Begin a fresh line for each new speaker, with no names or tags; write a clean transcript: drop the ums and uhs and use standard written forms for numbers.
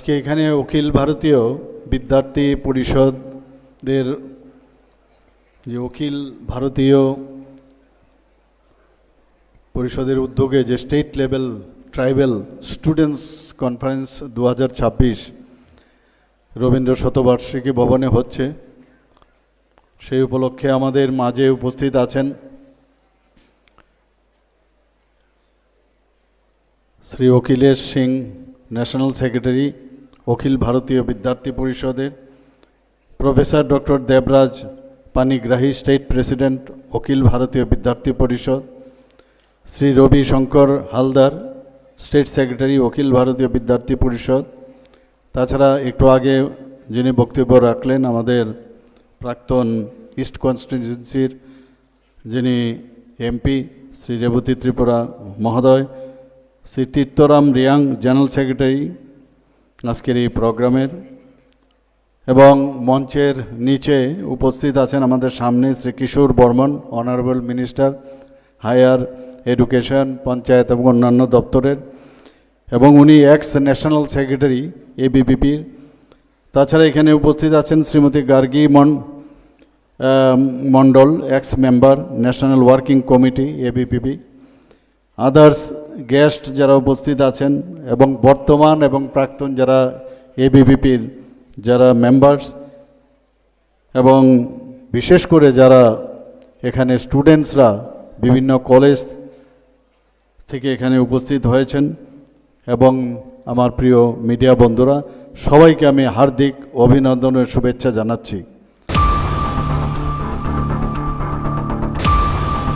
আজকে এখানে অখিল ভারতীয় বিদ্যার্থী পরিষদের যে অখিল ভারতীয় পরিষদের উদ্যোগে যে state level tribal students conference 2026 Rabindra Shatabarshiki ভবনে হচ্ছে, সেই উপলক্ষে আমাদের মাঝে উপস্থিত আছেন শ্রী অখিলেশ সিং, ন্যাশনাল সেক্রেটারি অখিল ভারতীয় বিদ্যার্থী পরিষদের, professor doctor Debraj Panigrahi, state president Akhil Bharatiya Vidyarthi Parishad, Shri Ravi Shankar Haldar, state secretary Akhil Bharatiya Vidyarthi পরিষদ। তাছাড়া একটু আগে যিনি বক্তব্য রাখলেন আমাদের প্রাক্তন ইস্ট কনস্টিটিউয়েন্সির যিনি এমপি শ্রী রেবতী ত্রিপুরা মহোদয়, শ্রী তীর্থরাম রিয়াং, জেনারেল সেক্রেটারি আজকের এই প্রোগ্রামের, এবং মঞ্চের নিচে উপস্থিত আছেন আমাদের সামনে Shri Kishore Barman, honourable minister higher education, panchayat এবং অন্যান্য দপ্তরের, এবং উনি এক্স ন্যাশনাল সেক্রেটারি এবিপিপির। তাছাড়া এখানে উপস্থিত আছেন Shrimati Gargi Mondal, ex member national working committee ABVP. Others guest যারা উপস্থিত আছেন এবং বর্তমান এবং প্রাক্তন যারা এবিপিপির যারা মেম্বার্স, এবং বিশেষ করে যারা এখানে স্টুডেন্টসরা বিভিন্ন কলেজ থেকে এখানে উপস্থিত হয়েছেন, এবং আমার প্রিয় মিডিয়া বন্ধুরা, সবাইকে আমি হার্দিক অভিনন্দন ও শুভেচ্ছা জানাচ্ছি।